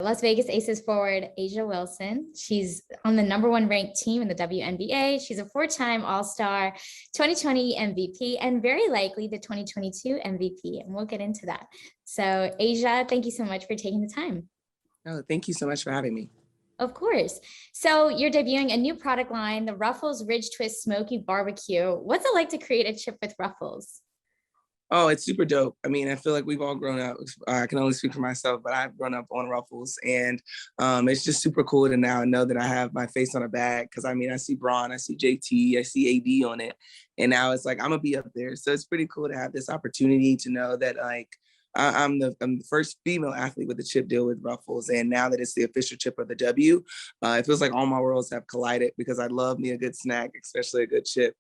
Las Vegas Aces forward A'ja Wilson. She's on the #1 ranked team in the WNBA. She's a 4-time All-Star, 2020 MVP, and very likely the 2022 MVP. And we'll get into that. So A'ja, thank you so much for taking the time. Oh, thank you so much for having me. Of course. So you're debuting a new product line, the Ruffles Ridge Twist Smoky Barbecue. What's it like to create a chip with Ruffles? Oh, it's super dope. I mean, I feel like we've all grown up. I can only speak for myself, but I've grown up on Ruffles, and it's just super cool to now know that I have my face on a bag. Because I mean, I see Braun, I see JT, I see AD on it, and now it's like I'm gonna be up there. So it's pretty cool to have this opportunity to know that like I'm the first female athlete with a chip deal with Ruffles, and now that it's the official chip of the W, it feels like all my worlds have collided because I love me a good snack, especially a good chip.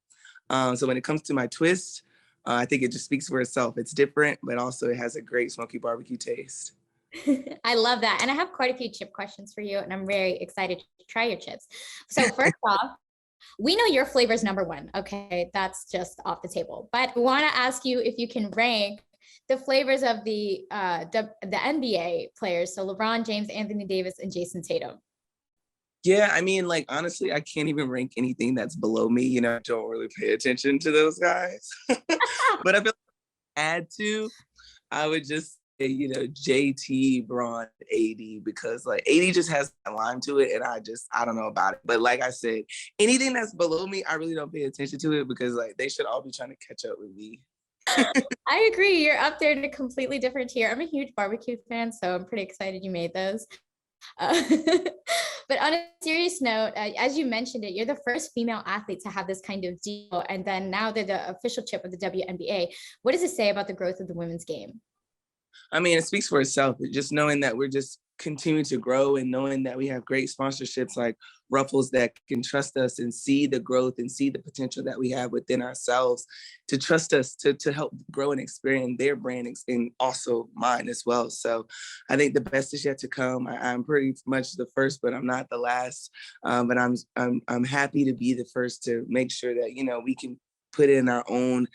So when it comes to my twist. I think it just speaks for itself. It's different, but also it has a great smoky barbecue taste. I love that. And I have quite a few chip questions for you, and I'm very excited to try your chips. So first off, we know your flavor is #1. Okay, that's just off the table. But we want to ask you if you can rank the flavors of the NBA players. So LeBron James, Anthony Davis, and Jason Tatum. Yeah, I mean, like, honestly, I can't even rank anything that's below me. You know, I don't really pay attention to those guys. But I feel like add to, I would just say, you know, JT, Braun, AD, because like AD just has a line to it, and I don't know about it. But like I said, anything that's below me, I really don't pay attention to it because like they should all be trying to catch up with me. I agree. You're up there in a completely different tier. I'm a huge barbecue fan, so I'm pretty excited you made those. Uh, but on a serious note, as you mentioned it, you're the first female athlete to have this kind of deal. And then now they're the official chip of the WNBA. What does it say about the growth of the women's game? I mean, it speaks for itself. Just knowing that we're just continuing to grow and knowing that we have great sponsorships like Ruffles that can trust us and see the growth and see the potential that we have within ourselves to trust us to help grow and expand their brand and also mine as well. So I think the best is yet to come. I'm pretty much the first, but I'm not the last. But I'm happy to be the first to make sure that, you know, we can put in our own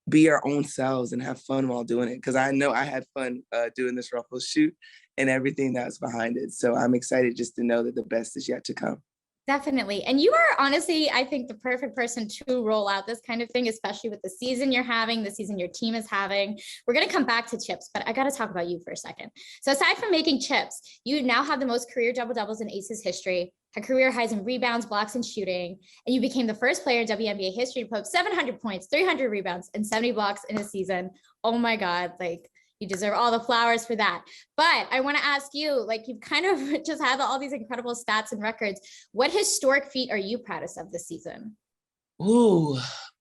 be our own selves and have fun while doing it. Because I know I had fun doing this Ruffles shoot and everything that's behind it. So I'm excited just to know that the best is yet to come. Definitely. And you are honestly, I think, the perfect person to roll out this kind of thing, especially with the season you're having, the season your team is having. We're going to come back to chips, but I got to talk about you for a second. So aside from making chips, you now have the most career double-doubles in Aces history, had career highs in rebounds, blocks, and shooting, and you became the first player in WNBA history to post 700 points, 300 rebounds, and 70 blocks in a season. Oh my God, like, you deserve all the flowers for that. But I want to ask you, like, you've kind of just had all these incredible stats and records. What historic feat are you proudest of this season? Ooh,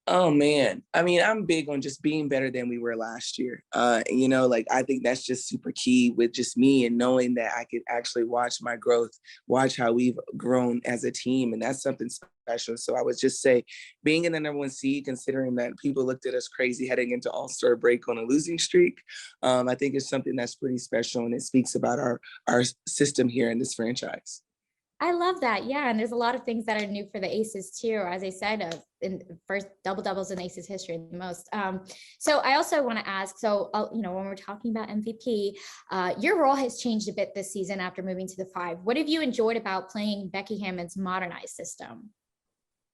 oh man. I mean, I'm big on just being better than we were last year. You know, like I think that's just super key with just me and knowing that I could actually watch my growth, watch how we've grown as a team. And that's something special. So I would just say being in the #1 seed, considering that people looked at us crazy heading into All-Star break on a losing streak, I think it's something that's pretty special. And it speaks about our system here in this franchise. I love that. Yeah. And there's a lot of things that are new for the Aces too, or as I said, in first double-doubles in Aces history the most. So I also want to ask, so, you know, when we're talking about MVP, your role has changed a bit this season after moving to the 5. What have you enjoyed about playing Becky Hammon's modernized system?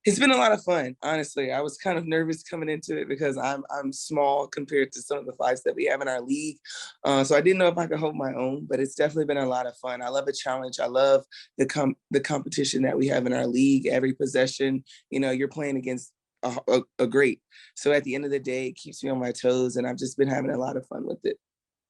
It's been a lot of fun, honestly. I was kind of nervous coming into it because I'm small compared to some of the 5s that we have in our league. So I didn't know if I could hold my own, but it's definitely been a lot of fun. I love a challenge. I love the competition that we have in our league. Every possession, you know, you're playing against a great. So at the end of the day, it keeps me on my toes, and I've just been having a lot of fun with it.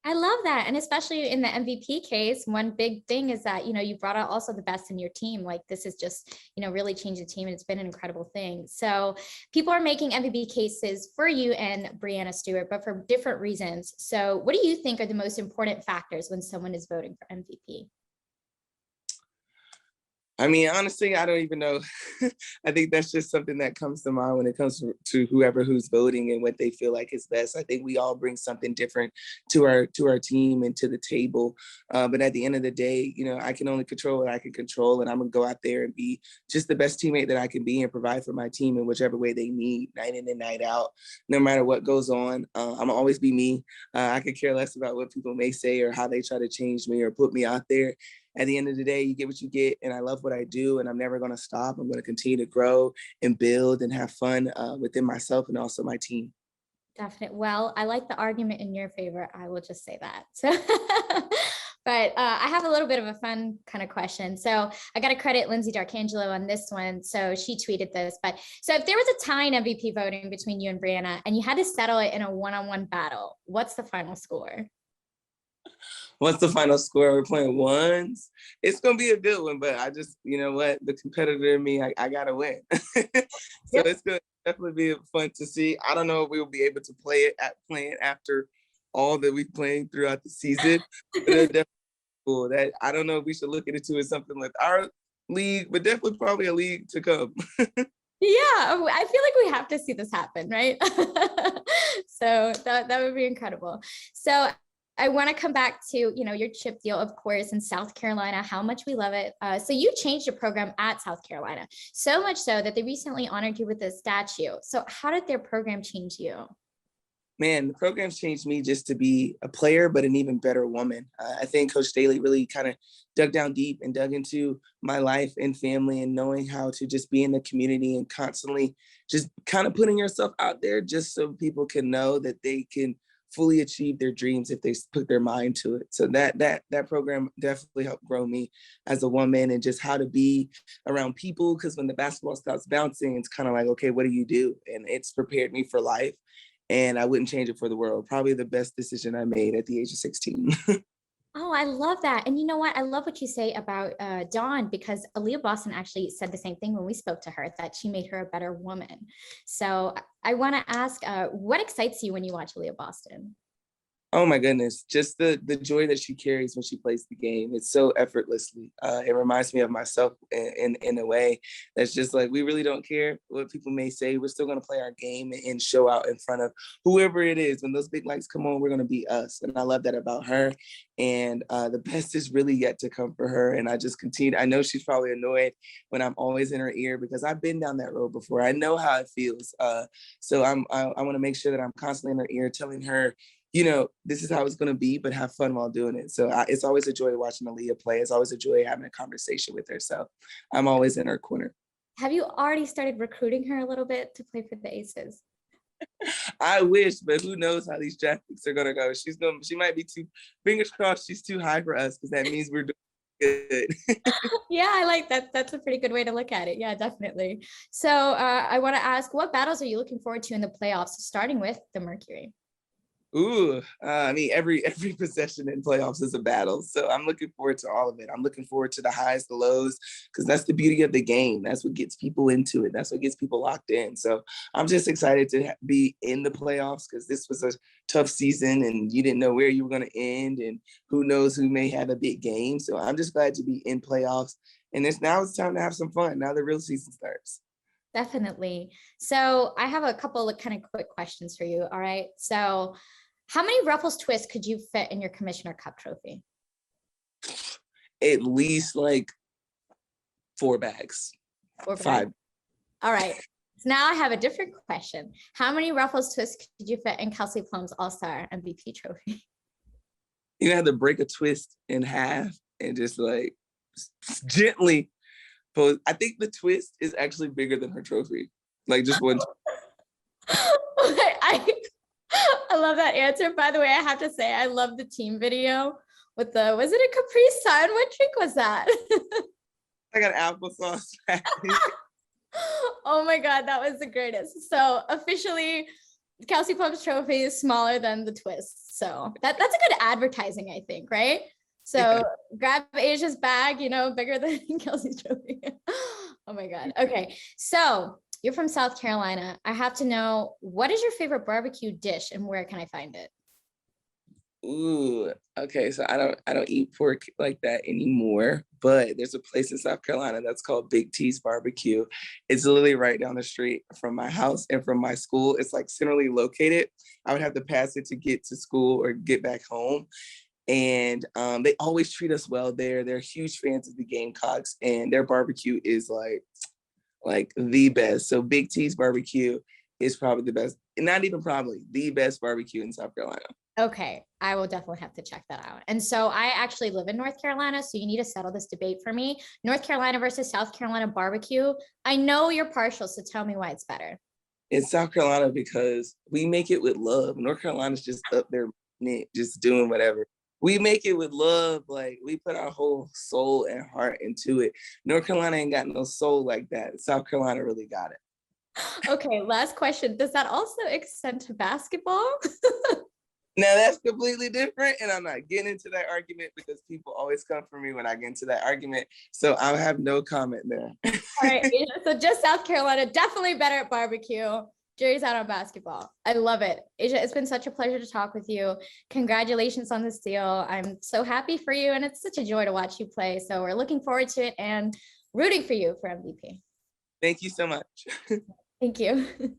I love that. And especially in the MVP case, one big thing is that, you know, you brought out also the best in your team. Like this is just, you know, really changed the team. And it's been an incredible thing. So people are making MVP cases for you and Breanna Stewart, but for different reasons. So what do you think are the most important factors when someone is voting for MVP? I mean, honestly, I don't even know. I think that's just something that comes to mind when it comes to whoever who's voting and what they feel like is best. I think we all bring something different to our team and to the table. But at the end of the day, I can only control what I can control, and I'm gonna go out there and be just the best teammate that I can be and provide for my team in whichever way they need, night in and night out, no matter what goes on. I'm gonna always be me. I could care less about what people may say or how they try to change me or put me out there. At the end of the day, you get what you get, and I love what I do, and I'm never going to stop. I'm going to continue to grow and build and have fun within myself and also my team. Definitely. Well, I like the argument in your favor. I will just say that. So, but I have a little bit of a fun kind of question. So I got to credit Lindsay D'Arcangelo on this one. So she tweeted this. But so if there was a tie in MVP voting between you and Brianna, and you had to settle it in a one-on-one battle, what's the final score? What's the final score? We're playing ones. It's going to be a good one, but I just, what, the competitor in me, I got to win. So yep. It's going to definitely be fun to see. I don't know if we'll be able to play it after all that we've played throughout the season. But it's definitely cool. That I don't know if we should look into it as something like our league, but definitely probably a league to come. Yeah, I feel like we have to see this happen, right? So that would be incredible. So I want to come back to, your chip deal, of course, in South Carolina, how much we love it. So you changed your program at South Carolina, so much so that they recently honored you with a statue. So how did their program change you? Man, the program's changed me just to be a player, but an even better woman. I think Coach Staley really kind of dug down deep and dug into my life and family and knowing how to just be in the community and constantly just kind of putting yourself out there just so people can know that they can fully achieve their dreams if they put their mind to it. So that program definitely helped grow me as a woman and just how to be around people. Because when the basketball stops bouncing, it's kind of like, okay, what do you do? And it's prepared me for life. And I wouldn't change it for the world. Probably the best decision I made at the age of 16. Oh, I love that. And you know what? I love what you say about Dawn, because Aliyah Boston actually said the same thing when we spoke to her, that she made her a better woman. So I want to ask, what excites you when you watch Aliyah Boston? Oh my goodness, just the joy that she carries when she plays the game. It's so effortlessly. It reminds me of myself in a way that's just like, we really don't care what people may say. We're still going to play our game and show out in front of whoever it is. When those big lights come on, we're going to be us. And I love that about her. And the best is really yet to come for her. And I just continue. I know she's probably annoyed when I'm always in her ear because I've been down that road before. I know how it feels. So I want to make sure that I'm constantly in her ear telling her, this is how it's going to be, but have fun while doing it. So it's always a joy watching Aliyah play. It's always a joy having a conversation with her. So I'm always in her corner. Have you already started recruiting her a little bit to play for the Aces? I wish, but who knows how these draft picks are going to go. She might be fingers crossed, she's too high for us because that means we're doing good. Yeah, I like that. That's a pretty good way to look at it. Yeah, definitely. So I want to ask, what battles are you looking forward to in the playoffs, starting with the Mercury? Ooh, I mean, every possession in playoffs is a battle. So I'm looking forward to all of it. I'm looking forward to the highs, the lows, because that's the beauty of the game. That's what gets people into it. That's what gets people locked in. So I'm just excited to be in the playoffs because this was a tough season and you didn't know where you were going to end and who knows who may have a big game. So I'm just glad to be in playoffs. And now it's time to have some fun. Now the real season starts. Definitely. So I have a couple of kind of quick questions for you. All right. So how many Ruffles twists could you fit in your Commissioner Cup trophy? At least like 4 bags. 4 bags? 5. All right. So now I have a different question. How many Ruffles twists could you fit in Kelsey Plum's All-Star MVP trophy? You have to break a twist in half and just like gently. I think the twist is actually bigger than her trophy. Like just one. I love that answer. By the way, I have to say, I love the team video with was it a Capri Sun? What drink was that? I got applesauce. Oh my God, that was the greatest. So officially, Kelsey Plum's trophy is smaller than the twist. So that's a good advertising, I think, right? So yeah. Grab Asia's bag, bigger than Kelsey's trophy. Oh my God. Okay. So you're from South Carolina. I have to know, what is your favorite barbecue dish and where can I find it? Ooh, okay. So I don't eat pork like that anymore, but there's a place in South Carolina that's called Big T's Barbecue. It's literally right down the street from my house and from my school. It's like centrally located. I would have to pass it to get to school or get back home. And they always treat us well there. They're huge fans of the Gamecocks, and their barbecue is like the best. So Big T's Barbecue is probably the best, not even probably the best barbecue in South Carolina. Okay, I will definitely have to check that out. And so I actually live in North Carolina, so you need to settle this debate for me. North Carolina versus South Carolina barbecue. I know you're partial, so tell me why it's better. In South Carolina, because we make it with love. North Carolina's just up there, just doing whatever. We make it with love. Like, we put our whole soul and heart into it. North Carolina ain't got no soul like that. South Carolina really got it. Okay, last question. Does that also extend to basketball? Now that's completely different, and I'm not getting into that argument because people always come for me when I get into that argument. So I'll have no comment there. All right, Asia, so just South Carolina, definitely better at barbecue. Jury's out on basketball. I love it. Asia, it's been such a pleasure to talk with you. Congratulations on this deal. I'm so happy for you, and it's such a joy to watch you play. So we're looking forward to it and rooting for you for MVP. Thank you so much. Thank you.